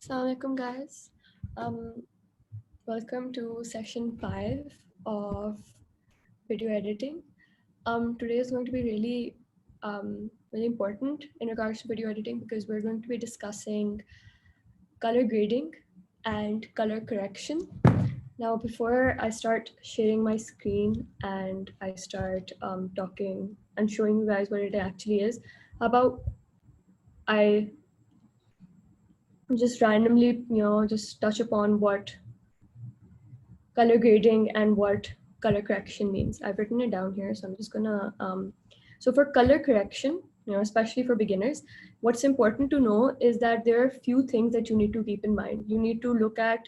Assalamualaikum guys. Um, Welcome to session 5 of video editing. Today is going to be really important in regards to video editing because we're going to be discussing color grading and color correction. Now, before I start sharing my screen and I start talking and showing you guys what it actually is, how about I just randomly, just touch upon what color grading and what color correction means. I've written it down here, so I'm just gonna, so for color correction, especially for beginners, what's important to know is that there are a few things that you need to keep in mind. You need to look at,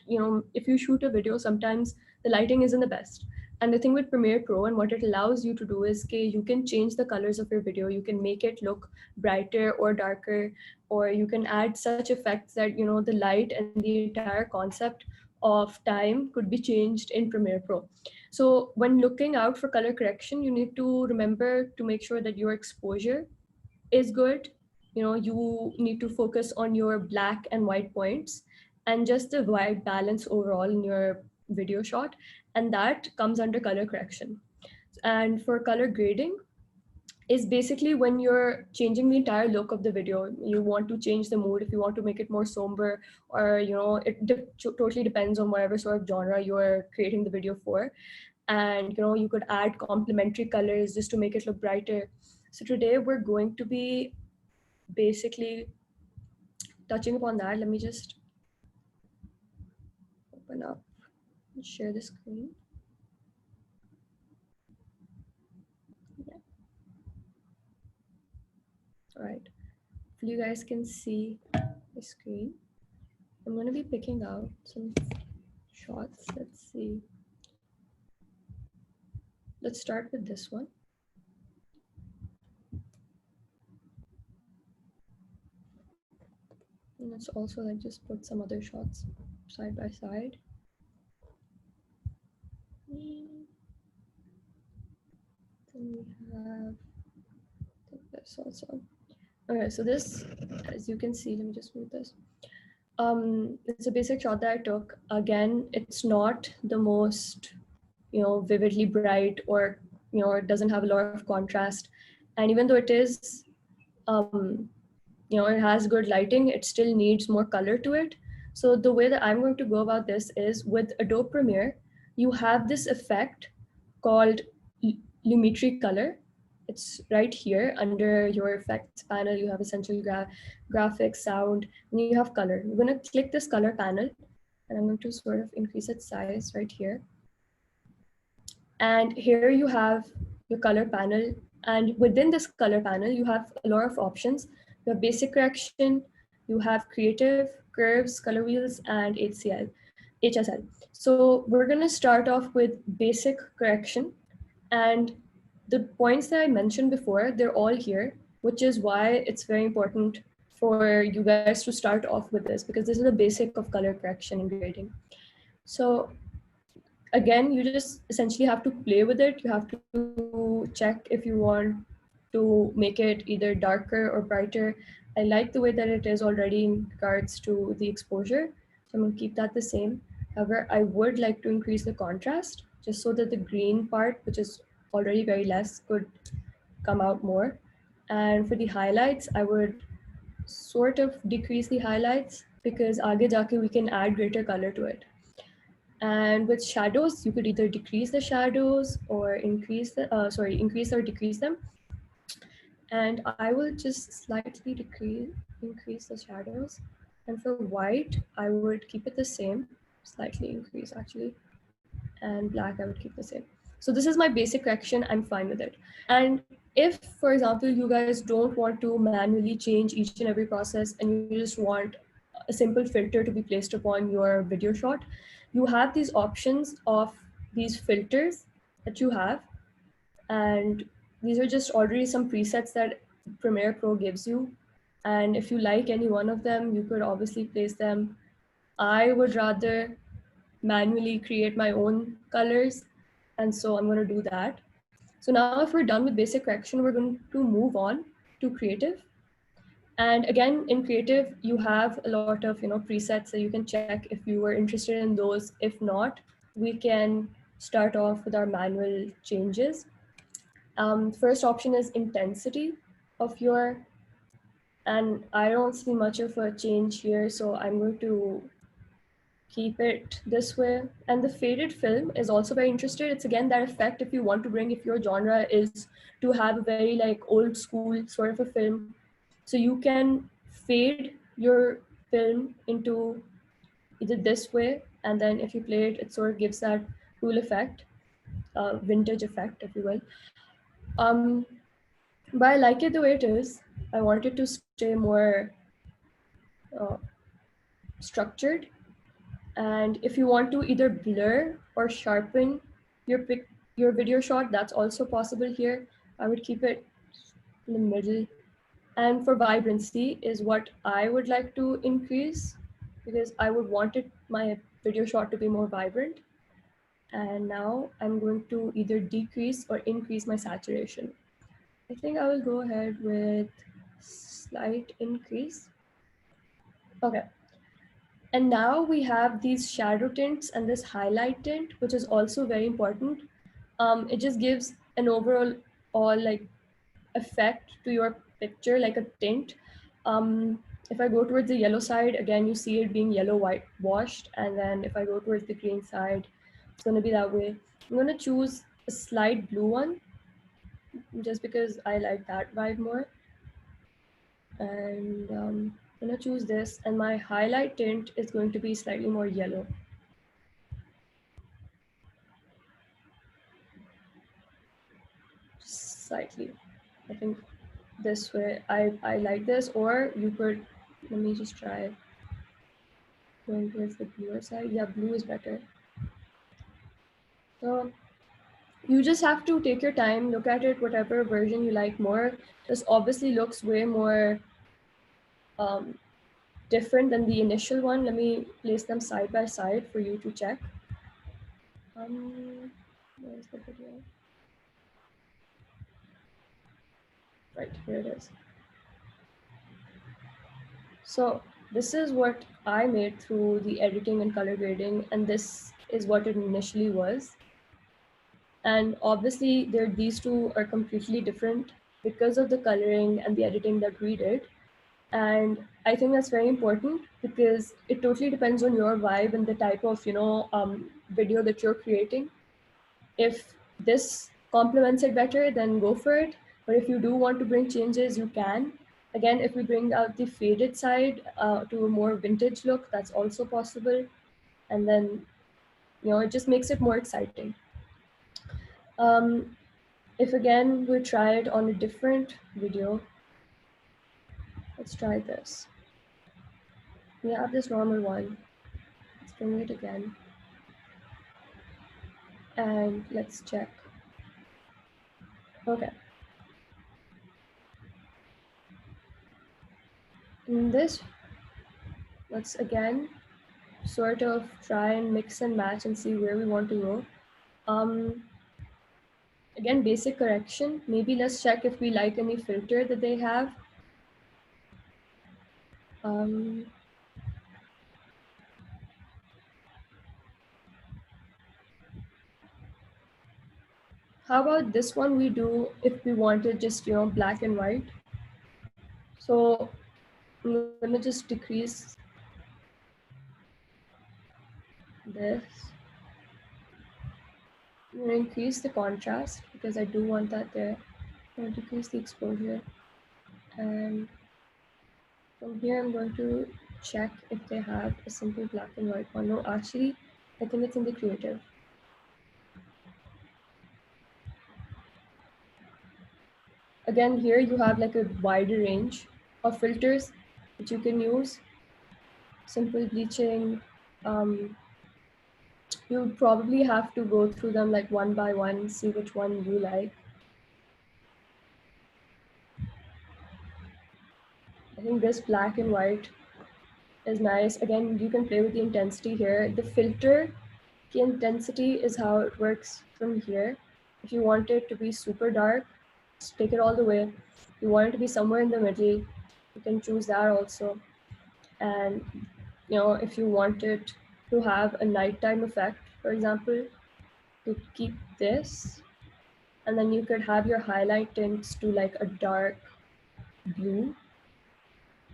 if you shoot a video, sometimes the lighting isn't the best. And the thing with Premiere Pro and what it allows you to do is you can change the colors of your video. You can make it look brighter or darker, or you can add such effects that, the light and the entire concept of time could be changed in Premiere Pro. So when looking out for color correction, you need to remember to make sure that your exposure is good. You need to focus on your black and white points and just the white balance overall in your video shot. And that comes under color correction. And for color grading, is basically when you're changing the entire look of the video. You want to change the mood, if you want to make it more somber, or totally depends on whatever sort of genre you're creating the video for. And you could add complementary colors just to make it look brighter. So today we're going to be basically touching upon that. Let me just open up and share the screen. Yeah. All right, hopefully you guys can see the screen. I'm going to be picking out some shots. Let's see. Let's start with this one. And let's also just put some other shots side by side. Then we have this also. Okay, so this, as you can see, let me just move this. It's a basic shot that I took. Again, it's not the most, vividly bright, or, it doesn't have a lot of contrast. And even though it is, it has good lighting, it still needs more color to it. So the way that I'm going to go about this is with Adobe Premiere, you have this effect called Lumetri color. It's right here under your effects panel. You have essential graphics, sound, and you have color. You're going to click this color panel, and I'm going to sort of increase its size right here. And here you have your color panel. And within this color panel, you have a lot of options. You have basic correction, you have creative, curves, color wheels, and HSL. So we're going to start off with basic correction. And the points that I mentioned before, they're all here, which is why it's very important for you guys to start off with this, because this is the basic of color correction and grading. So again, you just essentially have to play with it. You have to check if you want to make it either darker or brighter. I like the way that it is already in regards to the exposure, so I'm going to keep that the same. However, I would like to increase the contrast just so that the green part, which is already very less, could come out more. And for the highlights, I would sort of decrease the highlights because aage jaake we can add greater color to it. And with shadows, you could either decrease the shadows or increase or decrease them. And I will just slightly increase the shadows. And for white, I would keep it the same, slightly increase actually. And black, I would keep the same. So this is my basic correction. I'm fine with it. And if, for example, you guys don't want to manually change each and every process and you just want a simple filter to be placed upon your video shot, you have these options of these filters that you have. And these are just already some presets that Premiere Pro gives you. And if you like any one of them, you could obviously place them. I would rather manually create my own colors. And so I'm going to do that. So now if we're done with basic correction, we're going to move on to creative. And again, in creative, you have a lot of presets that you can check if you were interested in those. If not, we can start off with our manual changes. First option is intensity of your, and I don't see much of a change here, so I'm going to keep it this way. And the faded film is also very interesting. It's again that effect if you want to bring, if your genre is to have a very like old school sort of a film, so you can fade your film into either this way, and then if you play it, it sort of gives that cool effect, vintage effect, if you will. Um, but I like it the way it is. I want it to stay more uh, structured. And if you want to either blur or sharpen your your video shot, that's also possible here. I would keep it in the middle. And for vibrancy is what I would like to increase, because I would want my video shot to be more vibrant. And now I'm going to either decrease or increase my saturation. I think I will go ahead with slight increase. Okay. And now we have these shadow tints and this highlight tint, which is also very important. It just gives an overall all like effect to your picture, like a tint. If I go towards the yellow side, again, you see it being yellow white washed. And then if I go towards the green side, it's going to be that way. I'm going to choose a slight blue one just because I like that vibe more. And I'm going to choose this. And my highlight tint is going to be slightly more yellow. Slightly. I think this way, I like this. Or you could, let me just try going towards the bluer side. Yeah, blue is better. So you just have to take your time, look at it, whatever version you like more. This obviously looks way more um, different than the initial one. Let me place them side by side for you to check. Where's the video? Right, here it is. So this is what I made through the editing and color grading, and this is what it initially was. And obviously, these two are completely different because of the coloring and the editing that we did. And I think that's very important because it totally depends on your vibe and the type of video that you're creating. If this complements it better, then go for it. But if you do want to bring changes, you can. Again, if we bring out the faded side to a more vintage look, that's also possible. And then it just makes it more exciting. If again we try it on a different video, let's try this. We have this normal one. Let's bring it again. And let's check. Okay. In this, let's again sort of try and mix and match and see where we want to go. Again, basic correction. Maybe let's check if we like any filter that they have. How about this one we do if we wanted just, black and white? So I'm going to just decrease this. I'm going to increase the contrast because I do want that there. I'm going to decrease the exposure. And from here, I'm going to check if they have a simple black and white one. No, actually, I think it's in the creative. Again, here you have like a wider range of filters that you can use. Simple bleaching. You probably have to go through them like one by one, see which one you like. I think this black and white is nice. Again, you can play with the intensity here. The filter, the intensity is how it works from here. If you want it to be super dark, just take it all the way. You want it to be somewhere in the middle, You can choose that also. And if you wanted to have a nighttime effect, for example, to keep this, and then you could have your highlight tints to like a dark blue,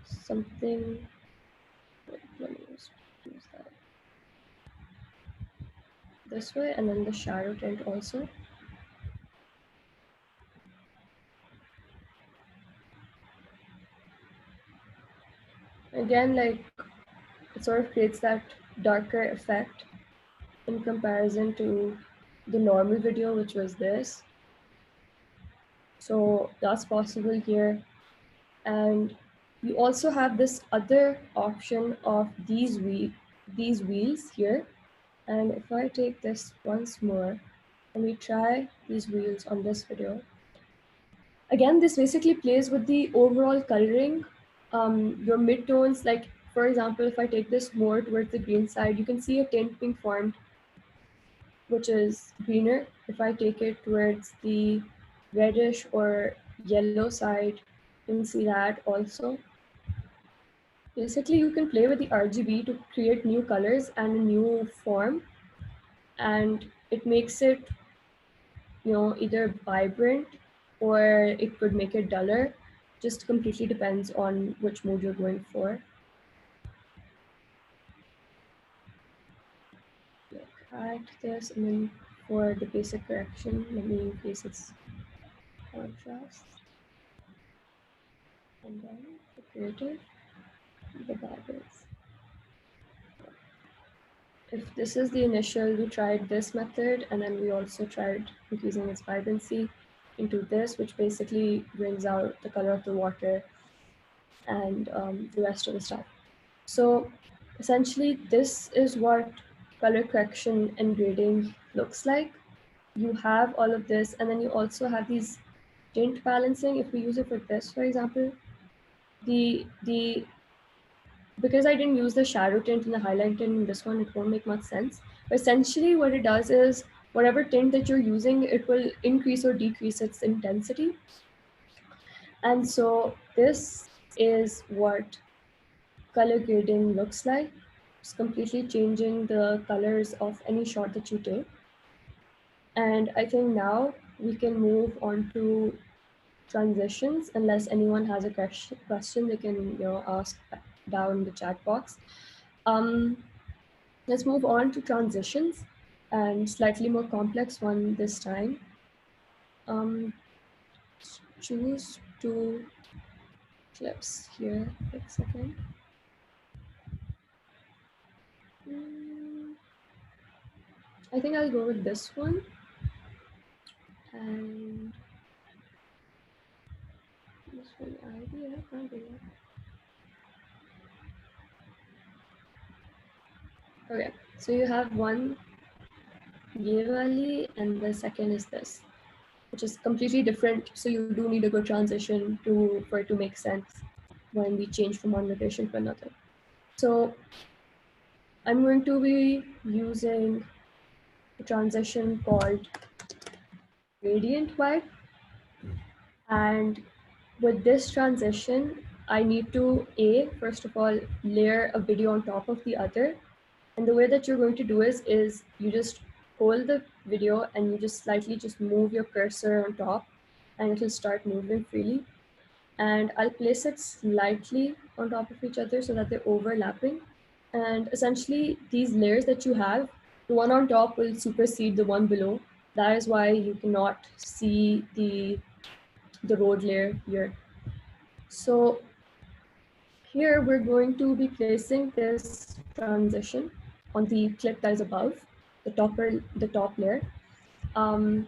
something. Wait, let me just use that this way, and then the shadow tint also. Again, like it sort of creates that darker effect in comparison to the normal video, which was this. So that's possible here. And you also have this other option of these wheels here. And if I take this once more and we try these wheels on this video, again, this basically plays with the overall coloring. Your midtones, like for example, if I take this more towards the green side, you can see a tint being formed, which is greener. If I take it towards the reddish or yellow side, you can see that also. Basically, you can play with the RGB to create new colors and a new form, and it makes it, either vibrant or it could make it duller. Just completely depends on which mode you're going for. Add this, and then for the basic correction, let me increase its contrast. And then the creative, the barbers. If this is the initial, we tried this method, and then we also tried increasing its vibrancy into this, which basically brings out the color of the water and the rest of the stuff. So essentially, this is what color correction and grading looks like. You have all of this, and then you also have these tint balancing. If we use it for this, for example, the because I didn't use the shadow tint and the highlight tint in this one, it won't make much sense. But essentially what it does is whatever tint that you're using, it will increase or decrease its intensity. And so this is what color grading looks like. It's completely changing the colors of any shot that you take. And I think now we can move on to transitions. Unless anyone has a question, they can ask down in the chat box. Let's move on to transitions, and slightly more complex one this time. Choose two clips here. Wait a second. I think I'll go with this one. And this one idea, can't do that. Okay, so you have one ye wali and the second is this, which is completely different. So you do need a good transition for it to make sense when we change from one location to another. So I'm going to be using a transition called gradient wipe. And with this transition, I need to, first of all, layer a video on top of the other. And the way that you're going to do is you just hold the video and you just slightly just move your cursor on top and it will start moving freely. And I'll place it slightly on top of each other so that they're overlapping. And essentially these layers that you have, the one on top will supersede the one below. That is why you cannot see the road layer here. So here we're going to be placing this transition on the clip that is above the top layer. And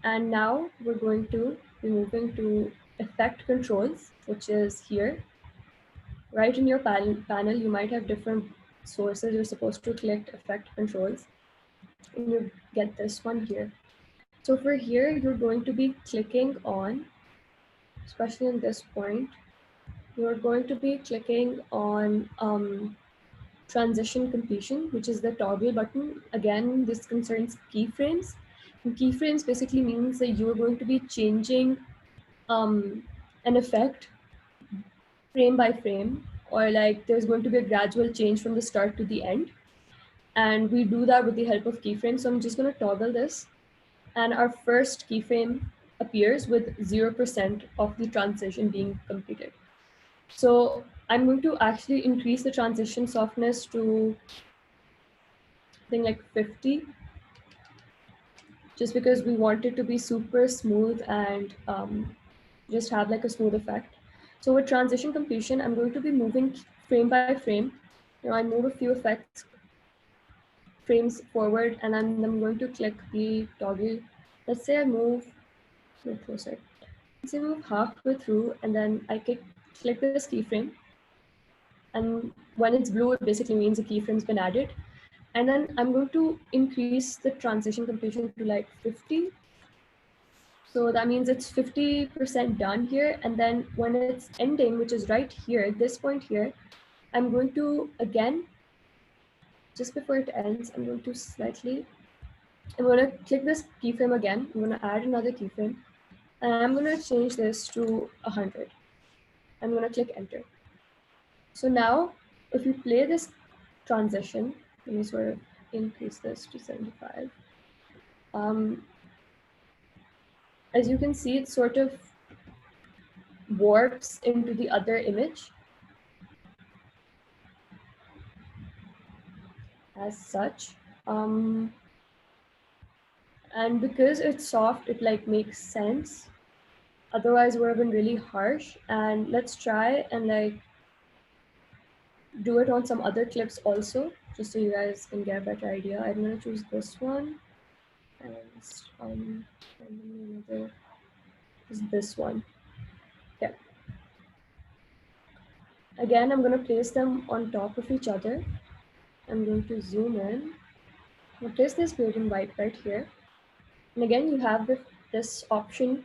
now we're going to be moving to effect controls, which is here. Right in your panel, you might have different sources. You're supposed to click effect controls and you get this one here. So for here, you're going to be clicking on, especially in this point, you're going to be clicking on transition completion, which is the toggle button. Again, this concerns keyframes. And keyframes basically means that you're going to be changing an effect frame by frame, or like there's going to be a gradual change from the start to the end. And we do that with the help of keyframes. So I'm just going to toggle this, and our first keyframe appears with 0% of the transition being completed. So I'm going to actually increase the transition softness to, I think, like 50, just because we want it to be super smooth and just have like a smooth effect. So with transition completion, I'm going to be moving frame by frame. I move a few effects frames forward, and I'm going to click the toggle. Let's say I move closer. Let's say I move halfway through, and then I click this keyframe. And when it's blue, it basically means a keyframe's been added. And then I'm going to increase the transition completion to like 50. So that means it's 50% done here. And then when it's ending, which is right here, this point here, I'm going to, again, just before it ends, I'm going to click this keyframe again. I'm going to add another keyframe. And I'm going to change this to 100. I'm going to click enter. So now, if you play this transition, let me sort of increase this to 75. As you can see, it sort of warps into the other image as such. And because it's soft, it like makes sense. Otherwise, it would have been really harsh. And let's try and like do it on some other clips also, just so you guys can get a better idea. I'm gonna choose this one, and another is this one. Yeah. Again, I'm gonna place them on top of each other. I'm going to zoom in. I'll place this gradient white right here. And again, you have this option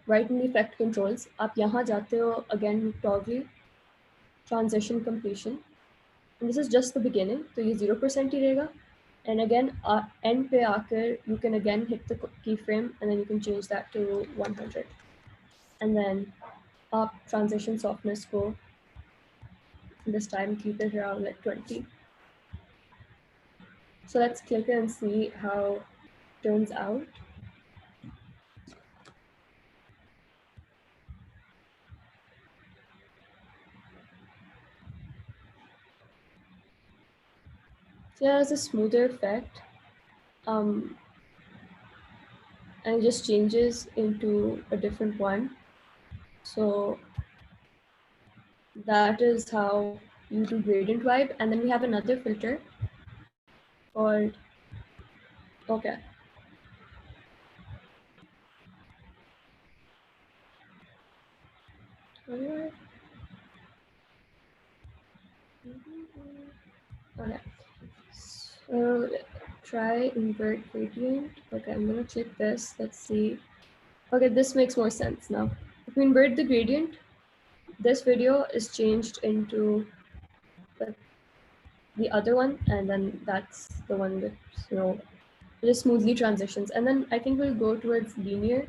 right in the effect controls. आप यहाँ जाते हो, again toggle transition completion. And this is just the beginning, so ये 0% ही रहेगा. And again, end पे आकर, you can again hit the keyframe, and then you can change that to 100. And then up transition softness को, this time keep it around like 20. So let's click it and see how it turns out. So yeah, it's a smoother effect. And it just changes into a different one. So that is how you do gradient vibe. And then we have another filter called, okay. Okay. So try invert gradient. Okay, I'm gonna click this. Let's see. Okay, this makes more sense now. If we invert the gradient, this video is changed into the other one, and then that's the one that, just smoothly transitions. And then I think we'll go towards linear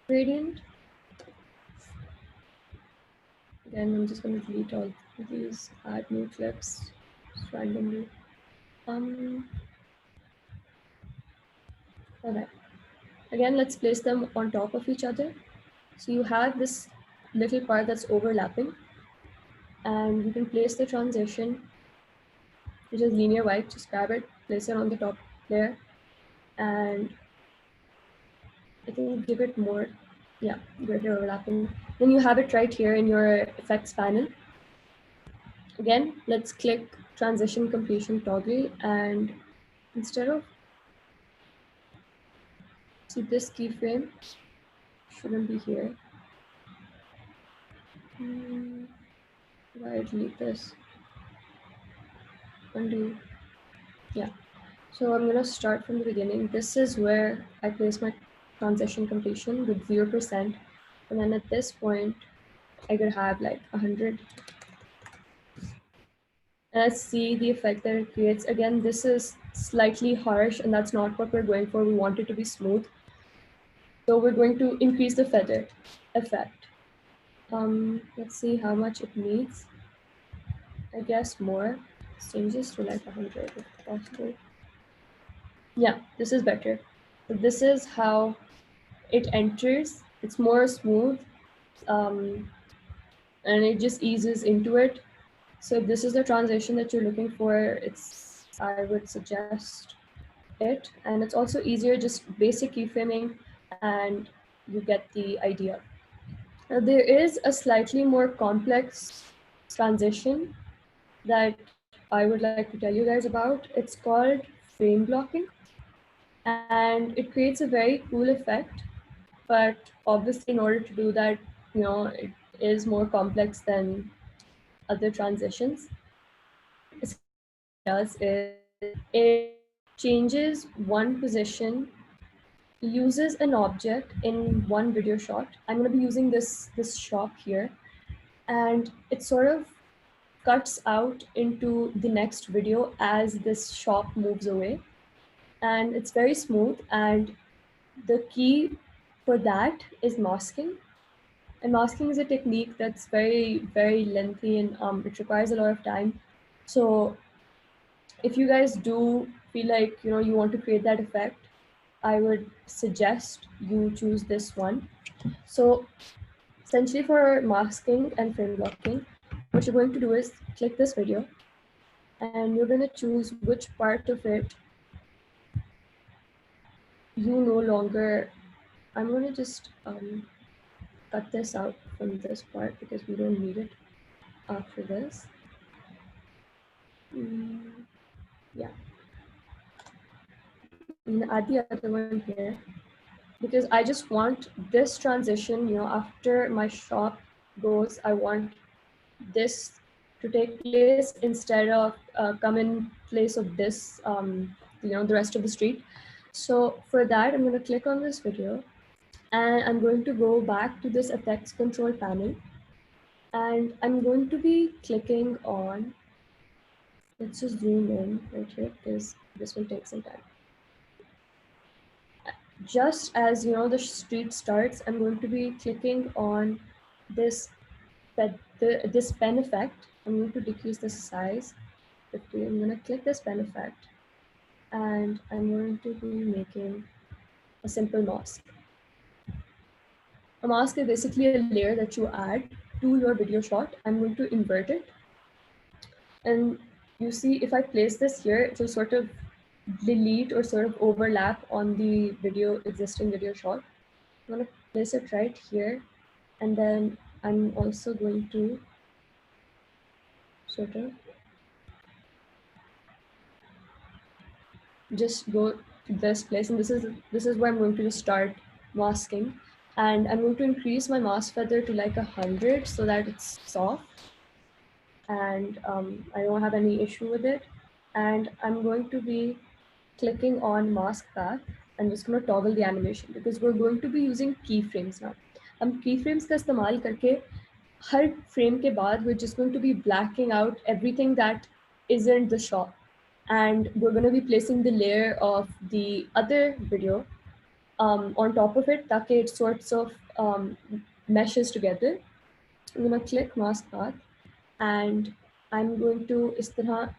gradient. Again, I'm just going to delete all these, add new clips just randomly. Okay. Again, let's place them on top of each other. So you have this little part that's overlapping, and you can place the transition, which is linear white. Just grab it, place it on the top layer, and I think give it more, yeah, greater overlapping. Then you have it right here in your effects panel. Again, let's click transition completion toggle, and instead of, see, this keyframe shouldn't be here. Why delete this? Undo. Yeah. So I'm gonna start from the beginning. This is where I place my transition completion with 0%, and then at this point, I could have like 100. And let's see the effect that it creates. Again, this is slightly harsh, and that's not what we're going for. We want it to be smooth. So we're going to increase the feather effect. Let's see how much it needs. I guess more. Changes to like 100 if possible. Yeah, this is better. So this is how it enters. It's more smooth, um, and it just eases into it. So if this is the transition that you're looking for, I would suggest it. And it's also easier, just basic keyframing, and you get the idea. Now, there is a slightly more complex transition that I would like to tell you guys about. It's called frame blocking, and it creates a very cool effect. But obviously, in order to do that, it is more complex than other transitions. Essentially, what it does is it changes one position, uses an object in one video shot. I'm going to be using this shop here, and it sort of cuts out into the next video as this shop moves away, and it's very smooth. And the key for that is masking. And masking is a technique that's very, very lengthy, and it requires a lot of time. So if you guys do feel like you want to create that effect, I would suggest you choose this one. So essentially, for masking and frame blocking, what you're going to do is click this video, and you're going to choose which part of it you no longer. I'm going to just cut this out from this part because we don't need it after this. Yeah, I'm going to add the other one here because I just want this transition, after my shop goes, I want this to take place instead of come in place of this, the rest of the street. So for that, I'm going to click on this video, and I'm going to go back to this effects control panel, and I'm going to be clicking on, let's just zoom in right here because this will take some time. Just as the street starts, I'm going to be clicking on this this pen effect. I'm going to decrease the size 50. I'm going to click this pen effect, and I'm going to be making a simple mask. A mask is basically a layer that you add to your video shot. I'm going to invert it, and you see if I place this here, it will sort of delete or sort of overlap on the existing video shot. I'm going to place it right here, and then I'm also going to sort of just go to this place, and this is where I'm going to just start masking, and I'm going to increase my mask feather to like 100 so that it's soft, and I don't have any issue with it. And I'm going to be clicking on mask path. I'm just going to toggle the animation because we're going to be using keyframes now. हम keyframes का इस्तेमाल करके हर frame के बाद we're just going to be blacking out everything that isn't the shot, and we're going to be placing the layer of the other video on top of it ताकि it sorts of meshes together. I'm going to click mask path, and I'm going to इस तरह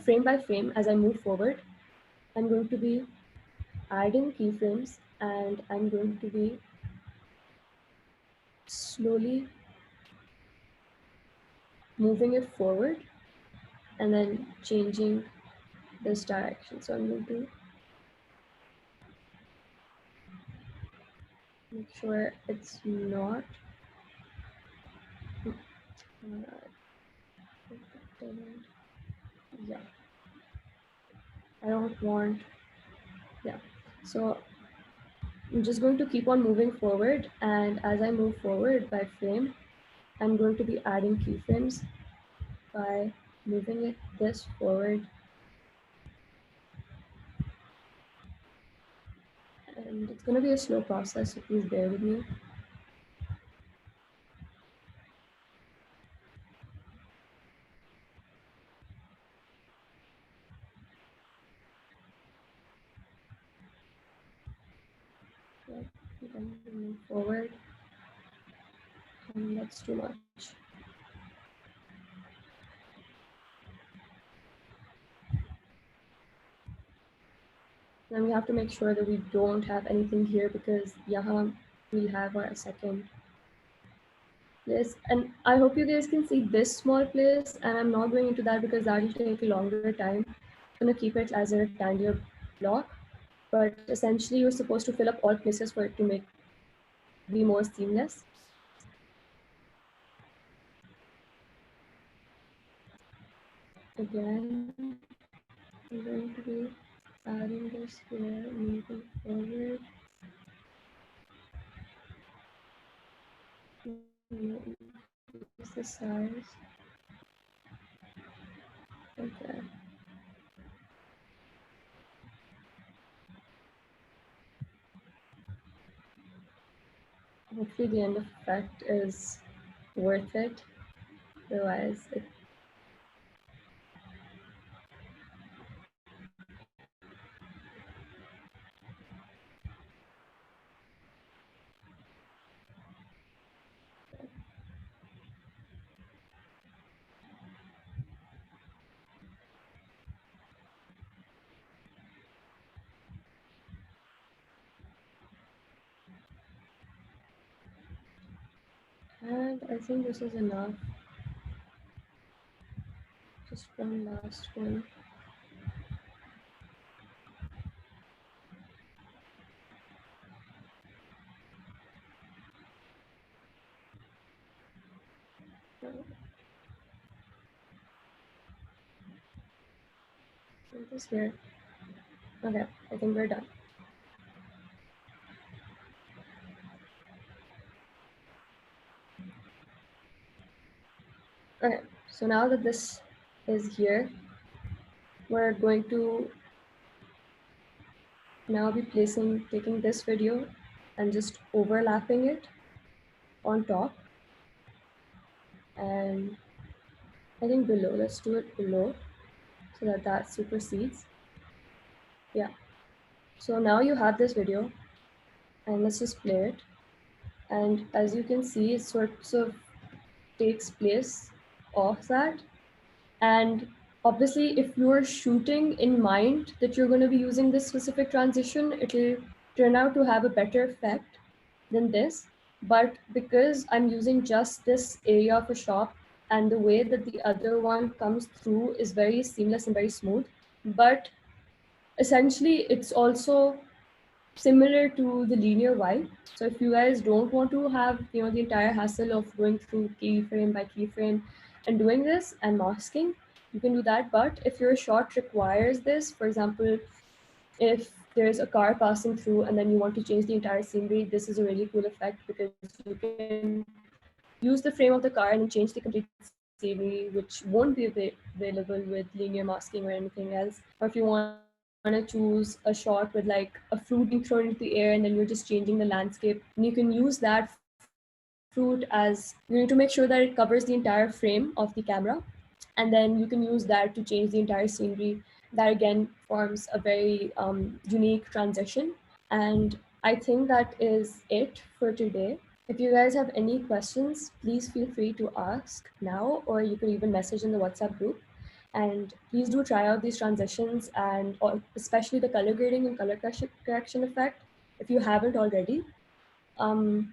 frame by frame as I move forward. I'm going to be adding keyframes, and I'm going to be slowly moving it forward and then changing this direction. So I'm going to make sure it's not yeah, I don't want, yeah. So I'm just going to keep on moving forward, and as I move forward by frame, I'm going to be adding keyframes by moving it this forward, and it's going to be a slow process, so please bear with me. Then move forward. And that's too much. Then we have to make sure that we don't have anything here because yahan we have our second place. And I hope you guys can see this small place, and I'm not going into that because that will take a longer time. I'm gonna keep it as a rectangular block, but essentially you're supposed to fill up all places for it to make be more seamless. Again, I'm going to be adding this here, moving forward. Increase the size. Okay. Hopefully the end effect is worth it. Otherwise, it and I think this is enough. Just one last one. Put this here. Okay, I think we're done. Okay, so now that this is here, we're going to now be taking this video and just overlapping it on top. And I think below, let's do it below so that that supersedes. Yeah. So now you have this video and let's just play it. And as you can see, it sort of takes place of that. And obviously, if you're shooting in mind that you're going to be using this specific transition, it'll turn out to have a better effect than this. But because I'm using just this area of a shop and the way that the other one comes through is very seamless and very smooth, but essentially it's also similar to the linear vibe. So if you guys don't want to have the entire hassle of going through keyframe by keyframe and doing this and masking, you can do that. But if your shot requires this, for example, if there's a car passing through and then you want to change the entire scenery, this is a really cool effect because you can use the frame of the car and then change the complete scenery, which won't be available with linear masking or anything else. Or if you want to choose a shot with like a fruit being thrown into the air and then you're just changing the landscape, and you can use that fruit as you need to make sure that it covers the entire frame of the camera, and then you can use that to change the entire scenery. That again forms a very unique transition. And I think that is it for today. If you guys have any questions, please feel free to ask now, or you could even message in the WhatsApp group. And please do try out these transitions and especially the color grading and color correction effect if you haven't already. Um,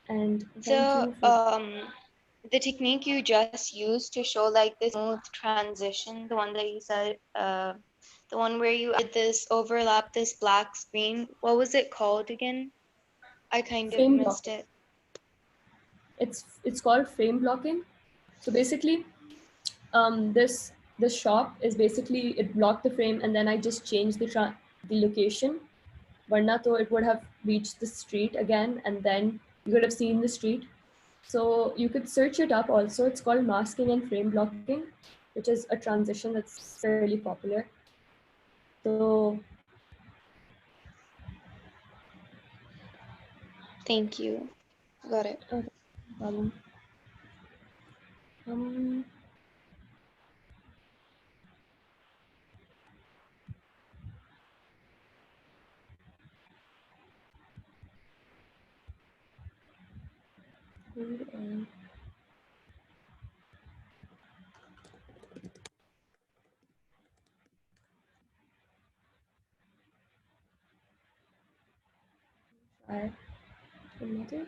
and thank So, you for the technique you just used to show like this smooth transition, the one that you said, the one where you added this overlap, this black screen, what was it called again? I kind of frame missed blocking. it. It's called frame blocking. So basically, this shop is basically it blocked the frame, and then I just changed the location. Varna, though it would have reached the street again, and then you could have seen the street. So you could search it up also. It's called masking and frame blocking, which is a transition that's fairly popular. So Thank you. Got it. okay, no problem. Um, Try another.